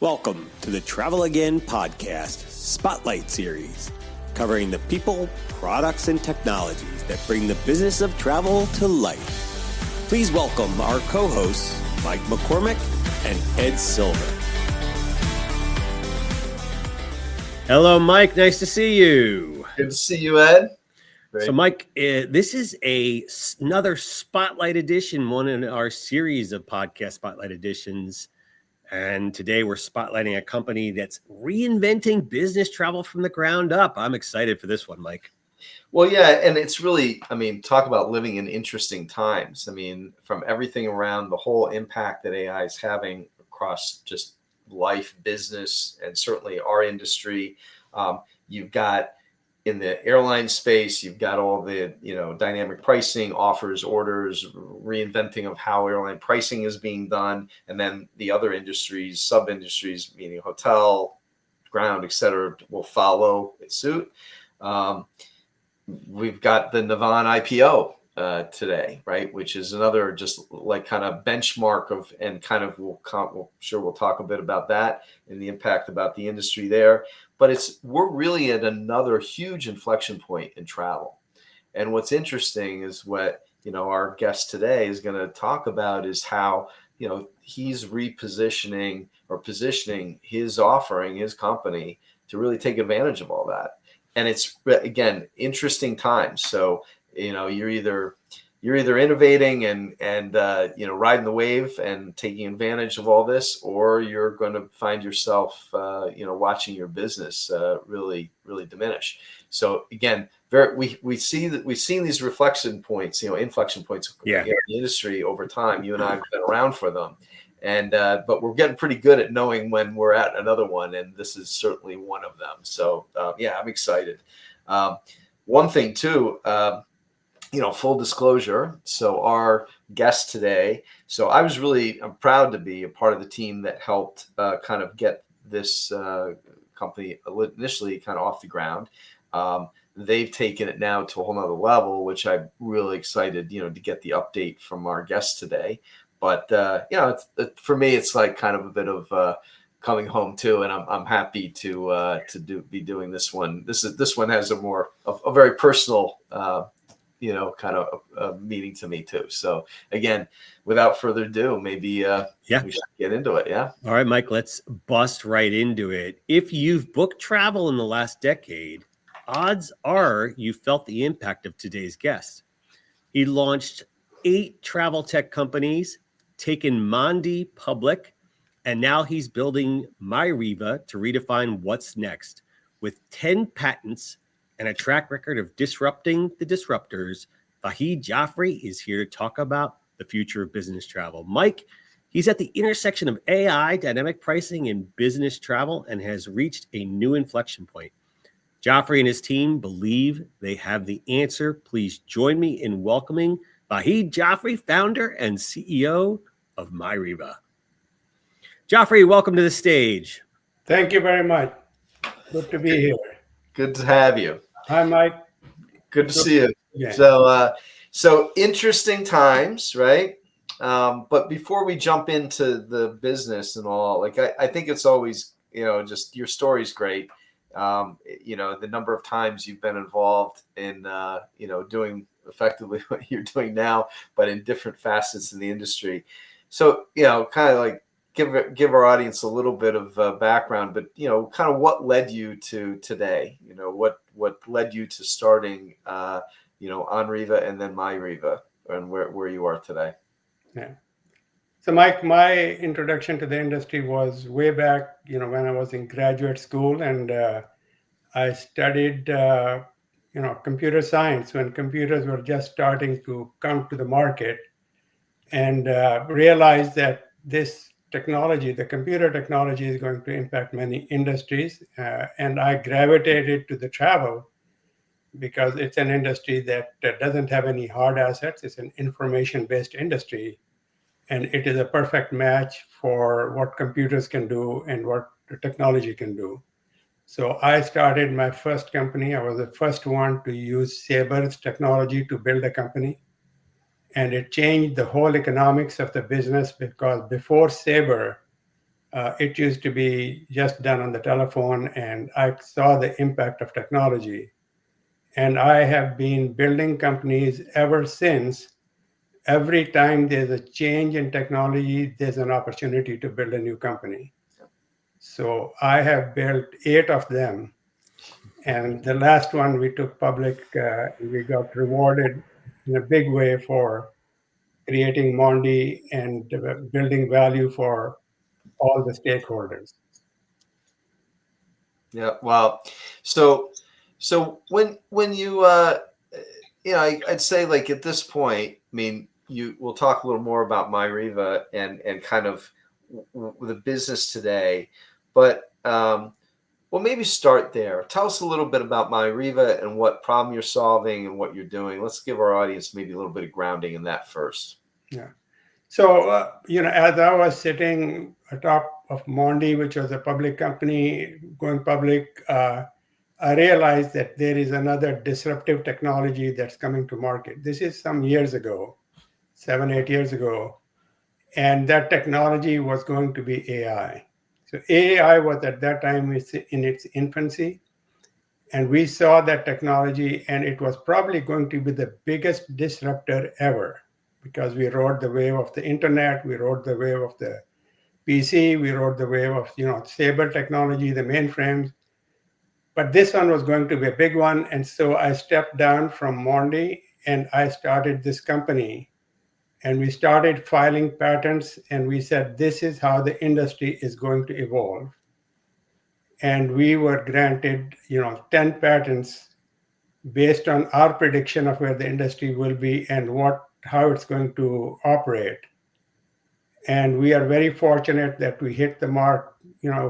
Welcome to the Travel Again podcast Spotlight Series, covering the people, products, and technologies that bring the business of travel to life. Please welcome our co-hosts, Mike McCormick and Ed Silver. Hello, Mike. Nice to see you. Good to see you, Ed. Great. So, Mike, this is another Spotlight edition, one in our series of podcast Spotlight editions. And today we're spotlighting a company that's reinventing business travel from the ground up. I'm excited for this one, Mike. Well, yeah, and it's really, talk about living in interesting times. From everything around the whole impact that AI is having across just life, business, and certainly our industry. You've got in the airline space, you've got all the, dynamic pricing, offers, orders, reinventing of how airline pricing is being done. And then the other industries, sub-industries, meaning hotel, ground, et cetera, will follow suit. We've got the Navan IPO today, right? Which is another just like kind of benchmark of, and kind of we'll talk a bit about that and the impact about the industry there. But we're really at another huge inflection point in travel. And what's interesting is what, our guest today is going to talk about is how, he's repositioning or positioning his offering, his company to really take advantage of all that. And it's, again, interesting times. So, you're either innovating and riding the wave and taking advantage of all this, or you're going to find yourself, watching your business really diminish. So again, we've seen these inflection points in the industry over time. You and I have been around for them, and but we're getting pretty good at knowing when we're at another one, and this is certainly one of them. So I'm excited. One thing too. Full disclosure. So our guest today, I'm proud to be a part of the team that helped kind of get this company initially kind of off the ground. They've taken it now to a whole nother level, which I'm really excited, to get the update from our guest today. But, for me, it's like kind of a bit of coming home too. And I'm happy to be doing this one. This one has a very personal, kind of meaning to me too. So again, without further ado, maybe we should get into it. Yeah. All right, Mike, let's bust right into it. If you've booked travel in the last decade, odds are you felt the impact of today's guest. He launched 8 travel tech companies, taken Mondi public, and now he's building MyRiva to redefine what's next. With 10 patents and a track record of disrupting the disruptors, Vahid Jafri is here to talk about the future of business travel. Mike, he's at the intersection of AI, dynamic pricing, and business travel, and has reached a new inflection point. Jafri and his team believe they have the answer. Please join me in welcoming Vahid Jafri, founder and CEO of MyRiva. Jafri, welcome to the stage. Thank you very much. Good to be here. Good to have you. Hi, Mike. Good to see you. Yeah. So interesting times, right? But before we jump into the business and all, I think it's always, just your story's great. The number of times you've been involved in, doing effectively what you're doing now, but in different facets of the industry. So, kind of like give our audience a little bit of background, but kind of what led you to today. What led you to starting, MyRiva and then MyRiva, and where you are today. Yeah. So, Mike, my introduction to the industry was way back, when I was in graduate school, and I studied, computer science when computers were just starting to come to the market, and realized that this technology, the computer technology, is going to impact many industries. And I gravitated to the travel because it's an industry that doesn't have any hard assets. It's an information-based industry. And it is a perfect match for what computers can do and what the technology can do. So I started my first company. I was the first one to use Saber's technology to build a company. And it changed the whole economics of the business, because before Saber, It used to be just done on the telephone, and I saw the impact of technology. And I have been building companies ever since. Every time there's a change in technology, there's an opportunity to build a new company. So I have built 8 of them. And the last one we took public, we got rewarded in a big way for creating Mondi and building value for all the stakeholders. Yeah. Wow. So when you I'd say like at this point, I mean, we'll talk a little more about MyRiva and kind of the business today, but well, maybe start there. Tell us a little bit about MyRiva and what problem you're solving and what you're doing. Let's give our audience maybe a little bit of grounding in that first. Yeah. So, as I was sitting atop of Mondi, which was a public company going public, I realized that there is another disruptive technology that's coming to market. This is some years ago, 7, 8 years ago. And that technology was going to be AI. So AI was at that time in its infancy. And we saw that technology, and it was probably going to be the biggest disruptor ever because we rode the wave of the internet, we rode the wave of the PC, we rode the wave of stable technology, the mainframes. But this one was going to be a big one, and so I stepped down from Mondi and I started this company. And we started filing patents, and we said this is how the industry is going to evolve. And we were granted 10 patents based on our prediction of where the industry will be and how it's going to operate. And we are very fortunate that we hit the mark,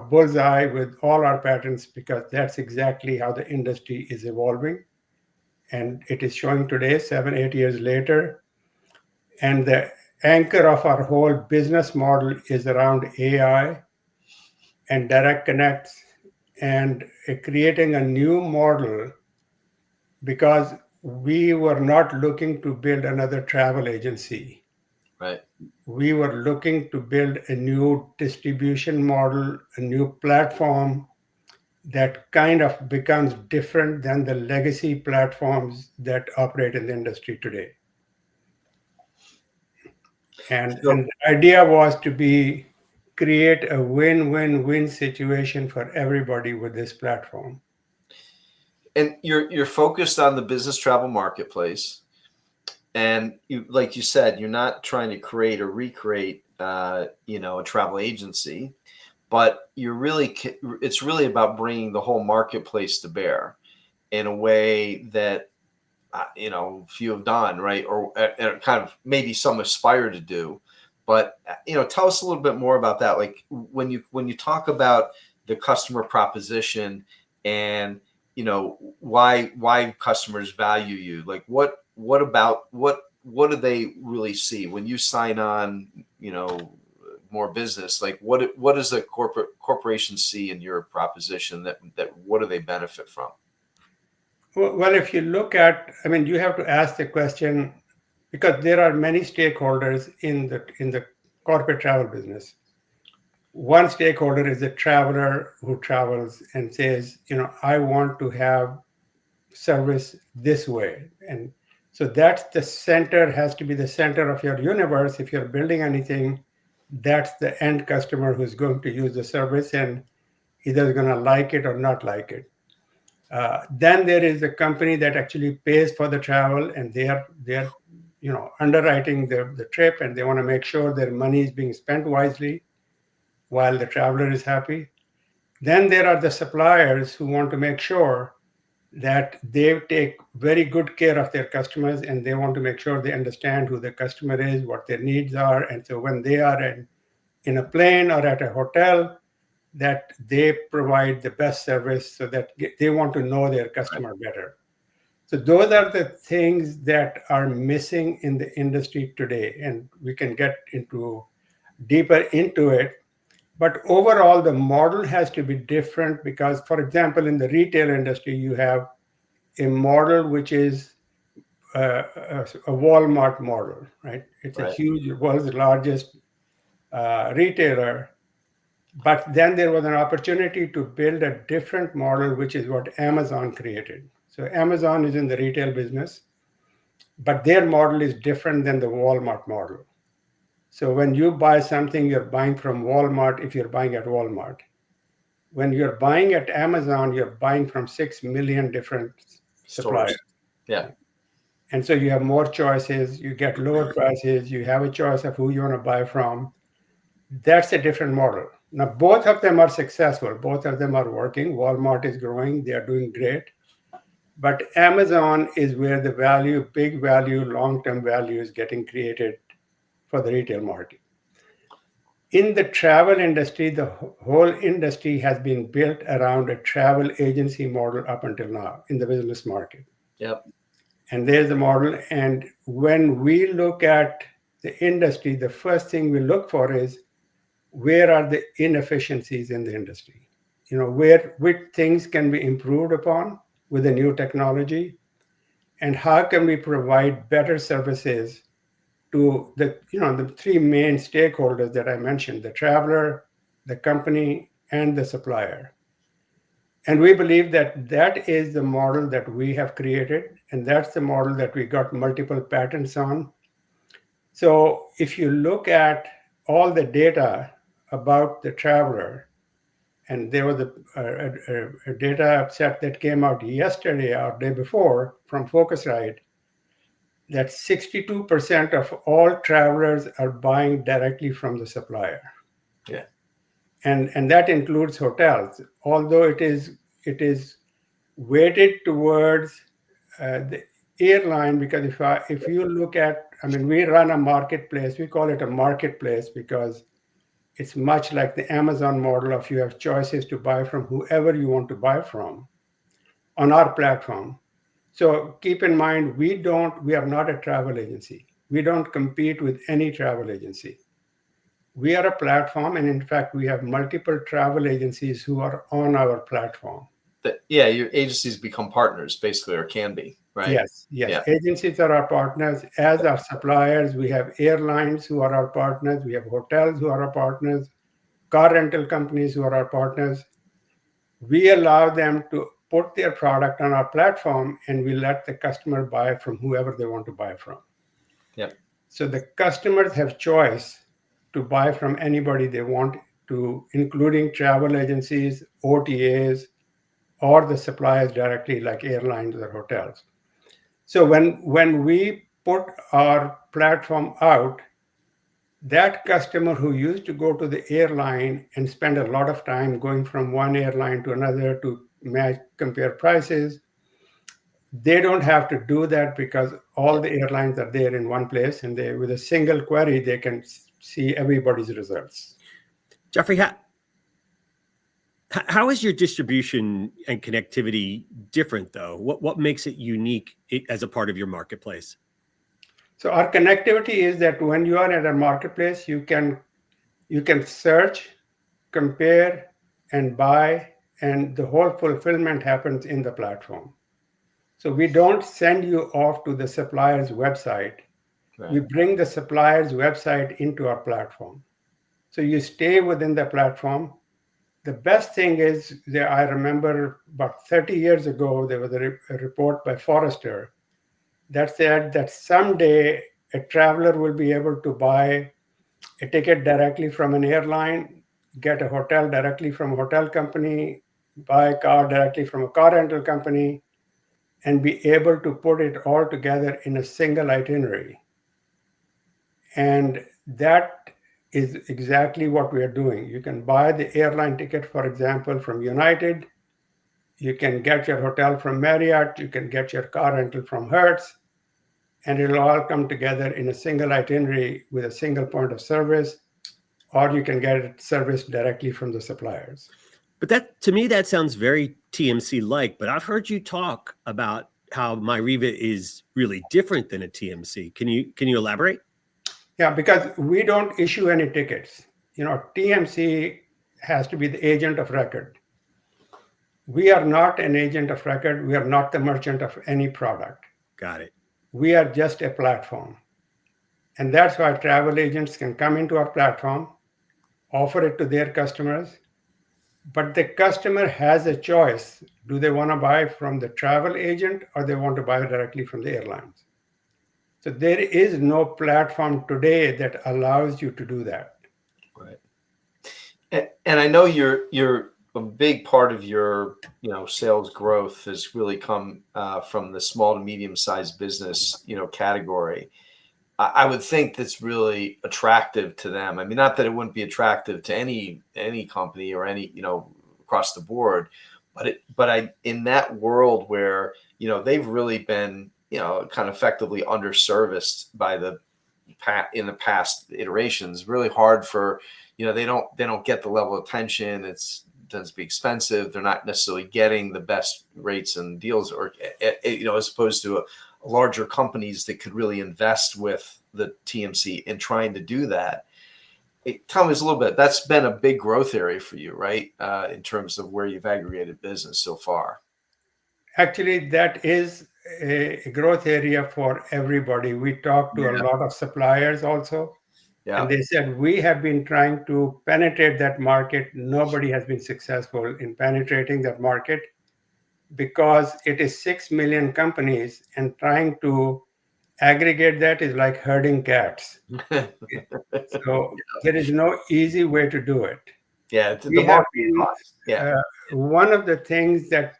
bullseye with all our patents, because that's exactly how the industry is evolving. And it is showing today, 7, 8 years later. And the anchor of our whole business model is around AI and direct connects and creating a new model, because we were not looking to build another travel agency. Right. We were looking to build a new distribution model, a new platform that kind of becomes different than the legacy platforms that operate in the industry today. And the idea was to create a win-win-win situation for everybody with this platform. And you're focused on the business travel marketplace, and like you said, you're not trying to create or recreate a travel agency, but it's really about bringing the whole marketplace to bear in a way that few have done, right, or kind of maybe some aspire to do. But tell us a little bit more about that. Like when you talk about the customer proposition and why customers value you, like what do they really see when you sign on more business? Like what does a corporation see in your proposition that what do they benefit from? Well, if you look at, you have to ask the question, because there are many stakeholders in the corporate travel business. One stakeholder is a traveler who travels and says, I want to have service this way. And so that's the center, has to be the center of your universe. If you're building anything, that's the end customer who's going to use the service and either going to like it or not like it. Then there is a company that actually pays for the travel, and they are underwriting the trip, and they want to make sure their money is being spent wisely while the traveler is happy. Then there are the suppliers who want to make sure that they take very good care of their customers, and they want to make sure they understand who the customer is, what their needs are. And so when they are in a plane or at a hotel, that they provide the best service, so that they want to know their customer better. So those are the things that are missing in the industry today, and we can get deeper into it. But overall, the model has to be different because, for example, in the retail industry, you have a model which is a Walmart model, right? It's a huge, world's largest retailer. But then there was an opportunity to build a different model, which is what Amazon created. So Amazon is in the retail business, but their model is different than the Walmart model. So when you buy something, you're buying from Walmart if you're buying at Walmart. When you're buying at Amazon, you're buying from 6 million different suppliers. Stores. Yeah. And so you have more choices, you get lower prices, you have a choice of who you want to buy from. That's a different model. Now, both of them are successful. Both of them are working. Walmart is growing. They are doing great. But Amazon is where the value, big value, long-term value is getting created for the retail market. In the travel industry, the whole industry has been built around a travel agency model up until now in the business market. Yep. And there's the model. And when we look at the industry, the first thing we look for is where are the inefficiencies in the industry? You know, which things can be improved upon with the new technology, and how can we provide better services to the three main stakeholders that I mentioned: the traveler, the company, and the supplier. And we believe that that is the model that we have created, and that's the model that we got multiple patents on. So if you look at all the data about the traveler, and there was a data set that came out yesterday or day before from Focusrite that 62% of all travelers are buying directly from the supplier. Yeah. And that includes hotels, although it is weighted towards the airline, because if you look at, I mean, we run a marketplace. We call it a marketplace because it's much like the Amazon model of you have choices to buy from whoever you want to buy from on our platform. So keep in mind, we are not a travel agency. We don't compete with any travel agency. We are a platform, and in fact, we have multiple travel agencies who are on our platform. Yeah, your agencies become partners, basically, or can be, right? Yes. Yeah. Agencies are our partners, as our suppliers. We have airlines who are our partners. We have hotels who are our partners, car rental companies who are our partners. We allow them to put their product on our platform, and we let the customer buy from whoever they want to buy from. Yep. So the customers have choice to buy from anybody they want to, including travel agencies, OTAs, or the suppliers directly, like airlines or hotels. So when we put our platform out, that customer who used to go to the airline and spend a lot of time going from one airline to another to compare prices, they don't have to do that because all the airlines are there in one place, and with a single query, they can see everybody's results. Jeffrey, how is your distribution and connectivity different, though? What makes it unique as a part of your marketplace? So our connectivity is that when you are at a marketplace, you can search, compare, and buy, and the whole fulfillment happens in the platform. So we don't send you off to the supplier's website. Right. We bring the supplier's website into our platform. So you stay within the platform. The best thing is that I remember about 30 years ago, there was a report by Forrester that said that someday a traveler will be able to buy a ticket directly from an airline, get a hotel directly from a hotel company, buy a car directly from a car rental company, and be able to put it all together in a single itinerary. And that is exactly what we are doing. You can buy the airline ticket, for example, from United. You can get your hotel from Marriott. You can get your car rental from Hertz. And it'll all come together in a single itinerary with a single point of service, or you can get it serviced directly from the suppliers. But that, to me, that sounds very TMC-like, but I've heard you talk about how MyRiva is really different than a TMC. Can you elaborate? Yeah, because we don't issue any tickets. TMC has to be the agent of record. We are not an agent of record. We are not the merchant of any product. Got it. We are just a platform. And that's why travel agents can come into our platform. offer it to their customers, but the customer has a choice. Do they want to buy from the travel agent or they want to buy directly from the airlines? So there is no platform today that allows you to do that. Right. And I know you're a big part of your sales growth has really come from the small to medium sized business category. I would think that's really attractive to them. I mean, not that it wouldn't be attractive to any company or any across the board, but I in that world where they've really been kind of effectively underserviced by in the past iterations. Really hard for they don't get the level of attention. It tends to be expensive. They're not necessarily getting the best rates and deals, or as opposed to larger companies that could really invest with the TMC in trying to do that. Tell me a little bit. That's been a big growth area for you, right? In terms of where you've aggregated business so far. Actually, that is a growth area for everybody. We talked to a lot of suppliers also, and they said, we have been trying to penetrate that market. Nobody has been successful in penetrating that market because it is 6 million companies, and trying to aggregate that is like herding cats. So there is no easy way to do it. Yeah, the We have marketing costs. Yeah. One of the things that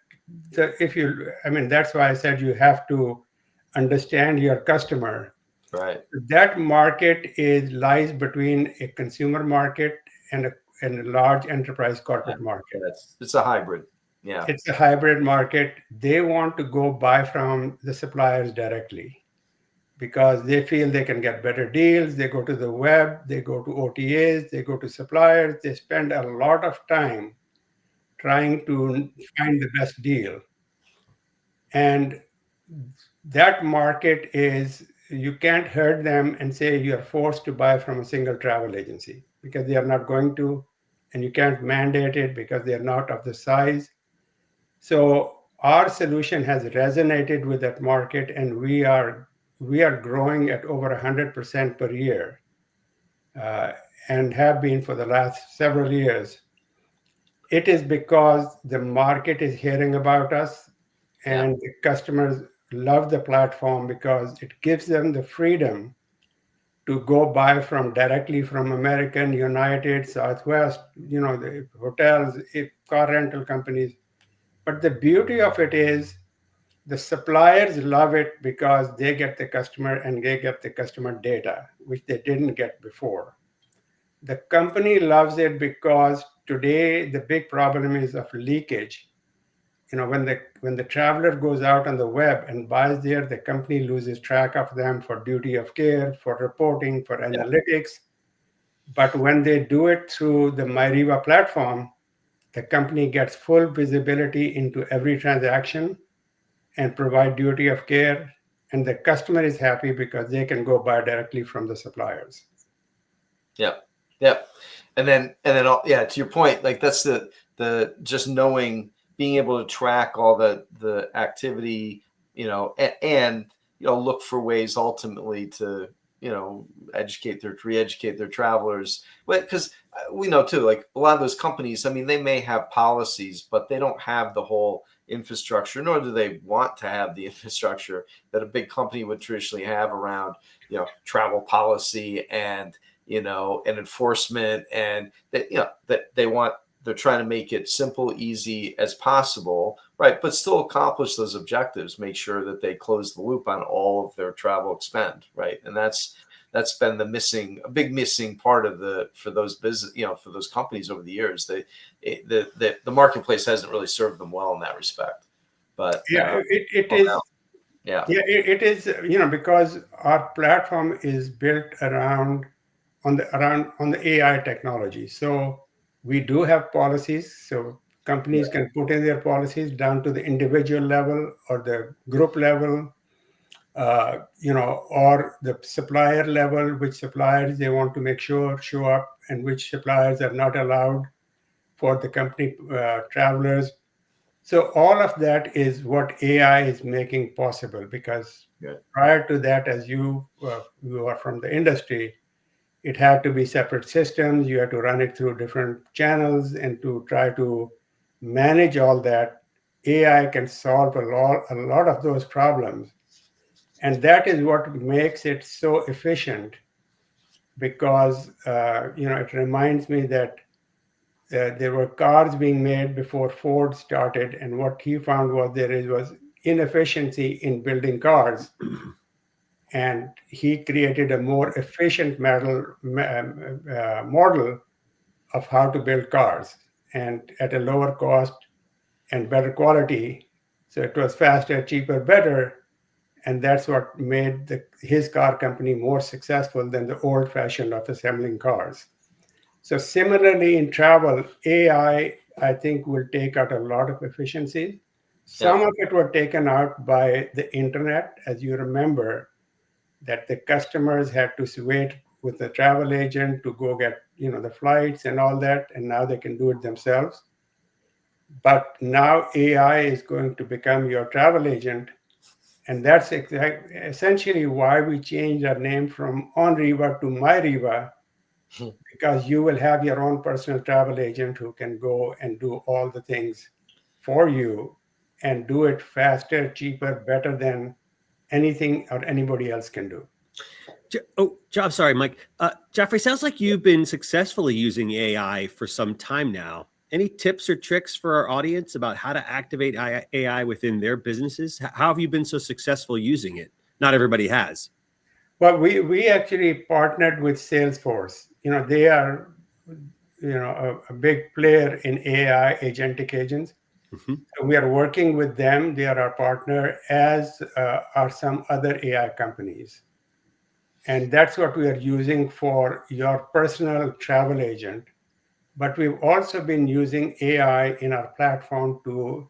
that's why I said you have to understand your customer. Right. That market lies between a consumer market and a large enterprise corporate market. It's a hybrid. Yeah. It's a hybrid market. They want to go buy from the suppliers directly because they feel they can get better deals. They go to the web, they go to OTAs, they go to suppliers. They spend a lot of time trying to find the best deal. And that market you can't hurt them and say you are forced to buy from a single travel agency because they are not going to, and you can't mandate it because they are not of the size. So our solution has resonated with that market, and we are growing at over 100% per year, and have been for the last several years. It is because the market is hearing about us, and the customers love the platform because it gives them the freedom to go buy directly from American, United, Southwest, the hotels, car rental companies. But the beauty of it is the suppliers love it because they get the customer and they get the customer data, which they didn't get before. The company loves it because today the big problem is of leakage. When the traveler goes out on the web and buys there, the company loses track of them for duty of care, for reporting, for analytics. But when they do it through the MyRiva platform, the company gets full visibility into every transaction and provide duty of care, and the customer is happy because they can go buy directly from the suppliers. Yep. And then to your point, like that's the just knowing, being able to track all the activity, and look for ways ultimately to re-educate their travelers. But because we know too, like a lot of those companies, I mean, they may have policies, but they don't have the whole infrastructure, nor do they want to have the infrastructure that a big company would traditionally have around travel policy and and enforcement, and that they're trying to make it simple, easy as possible, right? But still accomplish those objectives, make sure that they close the loop on all of their travel expend, right? And that's been a big missing part for those business, for those companies over the years. The marketplace hasn't really served them well in that respect. But it is. It is, because our platform is built around on the AI technology. So we do have policies. So companies can put in their policies down to the individual level or the group level, or the supplier level, which suppliers they want to make sure show up and which suppliers are not allowed for the company travelers. So all of that is what AI is making possible, because prior to that, as you are from the industry, it had to be separate systems. You had to run it through different channels, and to try to manage all that, AI can solve a lot of those problems. And that is what makes it so efficient, because it reminds me that there were cars being made before Ford started, and what he found was inefficiency in building cars, and he created a more efficient model of how to build cars, and at a lower cost and better quality. So it was faster, cheaper, better, and that's what made his car company more successful than the old fashioned of assembling cars. So similarly in travel, I think will take out a lot of efficiency. Some of it were taken out by the internet. As you remember, that the customers had to wait with the travel agent to go get the flights and all that, and now they can do it themselves. But now AI is going to become your travel agent, and that's essentially why we changed our name from OnRiva to MyRiva, because you will have your own personal travel agent who can go and do all the things for you and do it faster, cheaper, better than anything or anybody else can do. I'm sorry, Mike. Jeffrey, sounds like you've been successfully using AI for some time now. Any tips or tricks for our audience about how to activate AI within their businesses? How have you been so successful using it? Not everybody has. Well, we actually partnered with Salesforce. They are a big player in AI agentic agents. Mm-hmm. So we are working with them. They are our partner, as are some other AI companies. And that's what we are using for your personal travel agent. But we've also been using AI in our platform to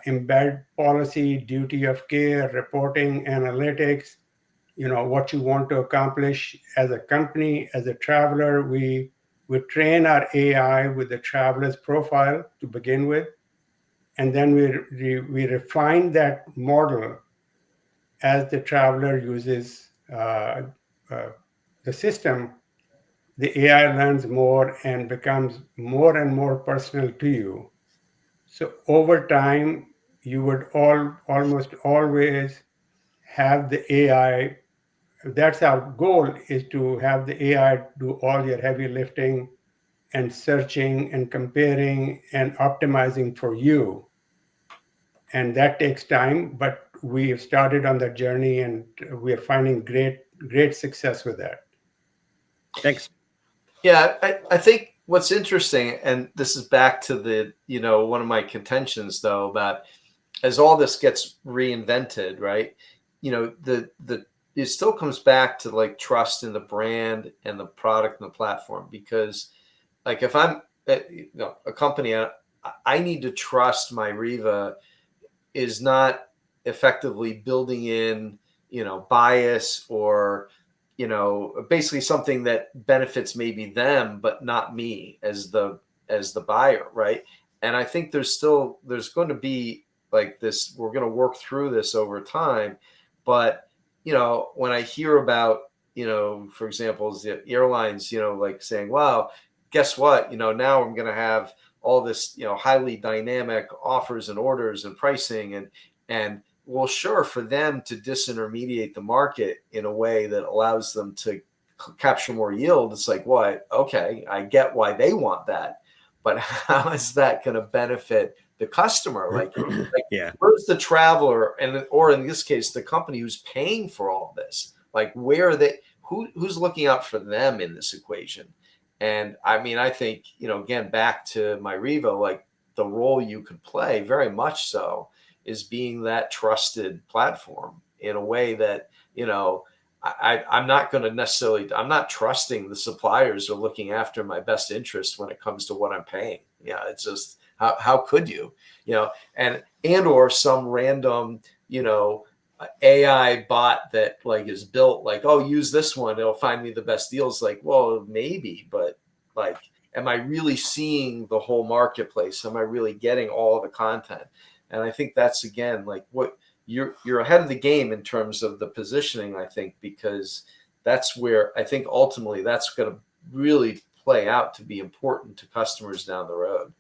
embed policy, duty of care, reporting, analytics, what you want to accomplish as a company, as a traveler. We train our AI with the traveler's profile to begin with, and then we refine that model as the traveler uses the system. The AI learns more and becomes more and more personal to you. So over time, you would almost always have the AI. That's our goal, is to have the AI do all your heavy lifting and searching and comparing and optimizing for you. And that takes time, but we have started on that journey, and we are finding great success with that. Thanks. Yeah, I think what's interesting, and this is back to the, one of my contentions though, about as all this gets reinvented, right? It still comes back to like trust in the brand and the product and the platform, because like if I'm a company, I need to trust MyRiva is not effectively building in, bias or, basically something that benefits maybe them, but not me as the buyer. Right. And I think there's going to be like this, we're going to work through this over time. But, when I hear about, for example, the airlines, like saying, wow, guess what, now I'm going to have all this, highly dynamic offers and orders and pricing and well, sure, for them to disintermediate the market in a way that allows them to capture more yield, it's like, what? Okay, I get why they want that, but how is that going to benefit the customer? Like Yeah. Where's the traveler, or in this case, the company who's paying for all this? Like, where are they? Who's looking out for them in this equation? And I mean, I think, again, back to MyRiva, like the role you could play very much so is being that trusted platform in a way that, I'm not going to necessarily, I'm not trusting the suppliers are looking after my best interest when it comes to what I'm paying. Yeah. It's just, how could you, and or some random, AI bot that like is built like, oh, use this one, it'll find me the best deals. Like, well, maybe, but like, am I really seeing the whole marketplace? Am I really getting all of the content? And I think that's, again, like what you're ahead of the game in terms of the positioning, I think, because that's where I think ultimately that's going to really play out to be important to customers down the road.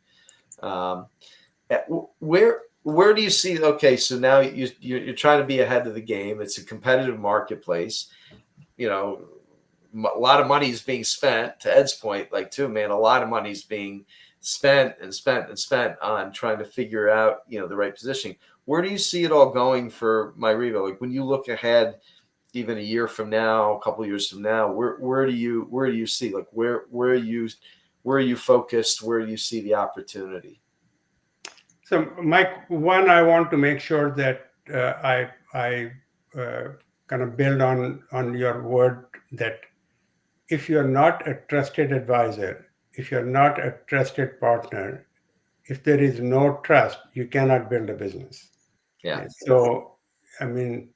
Where do you see? Okay, so now you're trying to be ahead of the game. It's a competitive marketplace. You know, a lot of money is being spent. To Ed's point, like too, man, a lot of money is being spent on trying to figure out, you know, the right positioning. Where do you see it all going for MyRiva? Like when you look ahead, even a year from now, a couple of years from now, where do you see, like where are you focused? Where do you see the opportunity? So, Mike, one, I want to make sure that I kind of build on your word that if you're not a trusted advisor, if you're not a trusted partner, if there is no trust, you cannot build a business. Yeah. So, I mean,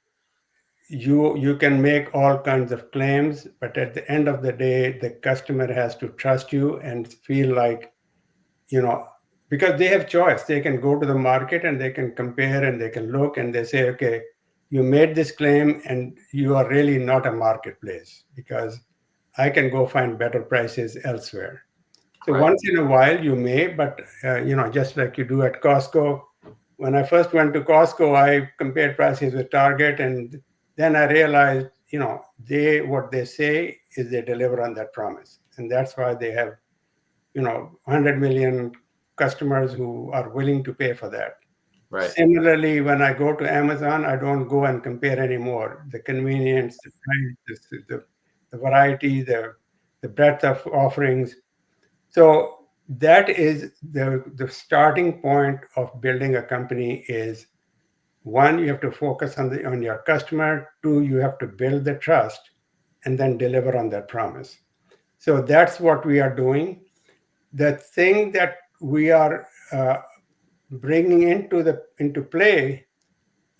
you can make all kinds of claims, but at the end of the day, the customer has to trust you and feel like, you know, because they have choice. They can go to the market and they can compare and they can look and they say, okay, you made this claim and you are really not a marketplace because I can go find better prices elsewhere. So Right. once in a while you may, but just like you do at Costco. When I first went to Costco, I compared prices with Target, and then I realized, what they say is they deliver on that promise, and that's why they have, 100 million customers who are willing to pay for that. Right. Similarly, when I go to Amazon, I don't go and compare anymore. The convenience, the price, the variety, the breadth of offerings. So that is the starting point of building a company is, one, you have to focus on your customer. Two, you have to build the trust and then deliver on that promise. So that's what we are doing. The thing that we are bringing into play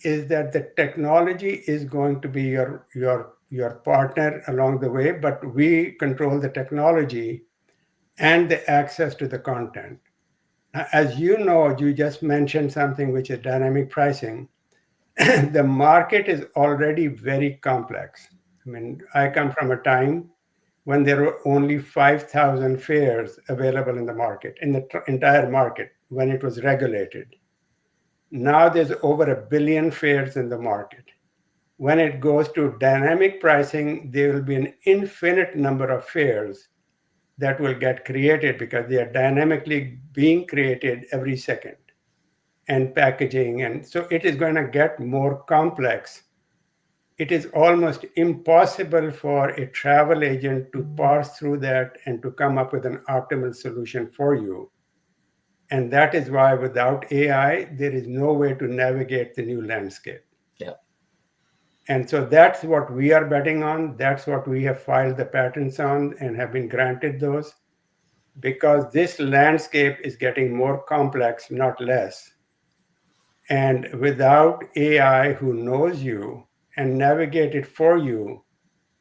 is that the technology is going to be your partner along the way, but we control the technology and the access to the content. As you know, you just mentioned something which is dynamic pricing. The market is already very complex. I mean, I come from a time when there were only 5,000 fares available in the market, in the entire market, when it was regulated. Now there's over 1 billion fares in the market. When it goes to dynamic pricing, there will be an infinite number of fares that will get created because they are dynamically being created every second, and packaging. And so it is going to get more complex. It is almost impossible for a travel agent to parse through that and to come up with an optimal solution for you. And that is why without AI, there is no way to navigate the new landscape. Yeah. And so that's what we are betting on. That's what we have filed the patents on and have been granted those, because this landscape is getting more complex, not less. And without AI who knows you and navigate it for you,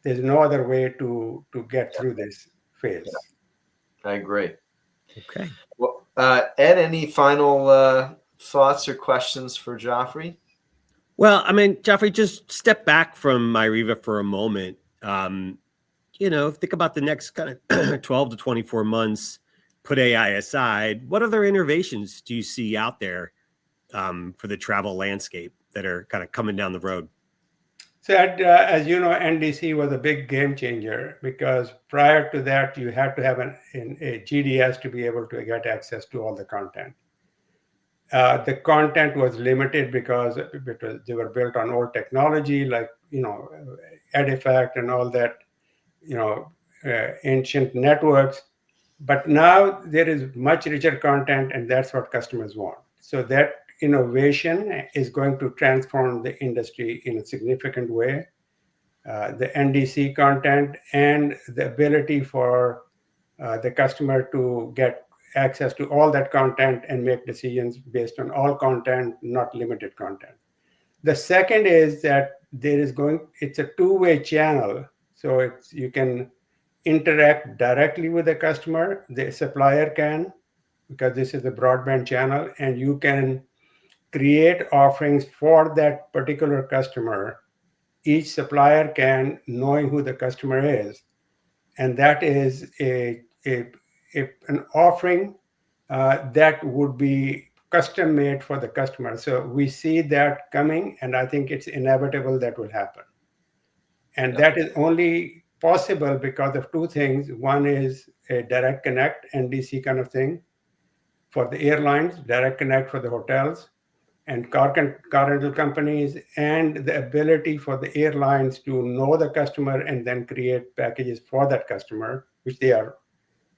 there's no other way to get through this phase. I agree. Okay. Well, Ed, any final thoughts or questions for Jafri? Well, I mean, Jeffrey, just step back from MyRiva for a moment. Think about the next kind of 12 to 24 months, put AI aside. What other innovations do you see out there for the travel landscape that are kind of coming down the road? So, as you know, NDC was a big game changer because prior to that, you had to have a GDS to be able to get access to all the content. The content was limited because they were built on old technology, like Edifact and all that, ancient networks. But now there is much richer content, and that's what customers want. So that innovation is going to transform the industry in a significant way. The NDC content and the ability for the customer to get access to all that content and make decisions based on all content, not limited content. The second is that it's a two-way channel. So you can interact directly with the customer, the supplier can, because this is a broadband channel, and you can create offerings for that particular customer each supplier can, knowing who the customer is, and that is an offering that would be custom made for the customer. So we see that coming, and I think it's inevitable that will happen. And that is only possible because of two things. One is a direct connect, NDC kind of thing for the airlines, direct connect for the hotels and car rental companies, and the ability for the airlines to know the customer and then create packages for that customer, which they are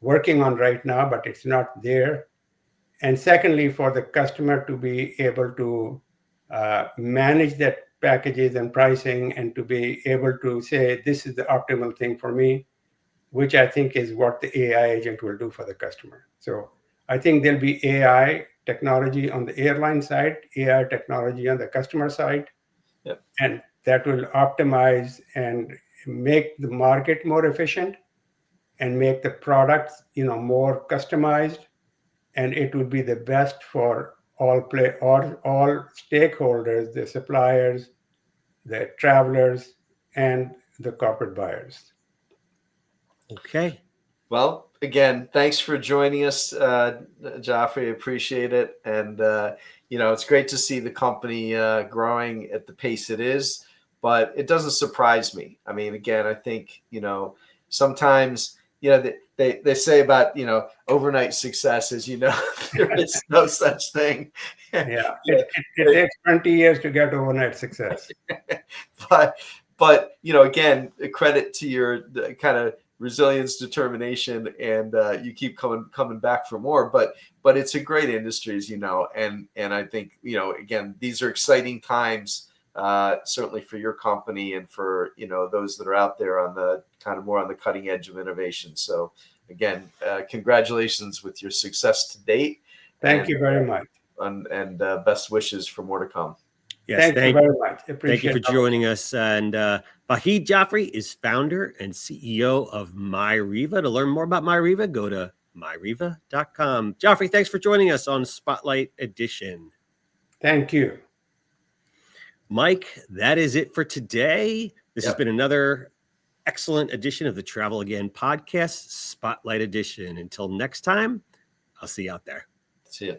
working on right now, but it's not there. And secondly, for the customer to be able to manage that packages and pricing, and to be able to say, this is the optimal thing for me, which I think is what the AI agent will do for the customer. So I think there'll be AI technology on the airline side, AI technology on the customer side, Yep. and that will optimize and make the market more efficient and make the products, more customized, and it will be the best for all stakeholders, the suppliers, the travelers, and the corporate buyers. Okay. Well, again, thanks for joining us, Jafri. Appreciate it. And, it's great to see the company growing at the pace it is, but it doesn't surprise me. I mean, again, I think, sometimes, they say about, overnight success is, there is no such thing. Yeah, it takes 20 years to get overnight success. But again, a credit to your kind of resilience, determination, and you keep coming back for more. But it's a great industry, as you know, and I think again, these are exciting times, certainly for your company and for those that are out there on the kind of more on the cutting edge of innovation. So again, congratulations with your success to date. Thank you very much. And best wishes for more to come. Yes, thank you very much. Thank you for joining us. And Vahid Jafri is founder and CEO of MyRiva. To learn more about MyRiva, go to myriva.com. Jafri, thanks for joining us on Spotlight Edition. Thank you. Mike, that is it for today. This has been another excellent edition of the Travel Again podcast, Spotlight Edition. Until next time, I'll see you out there. See you.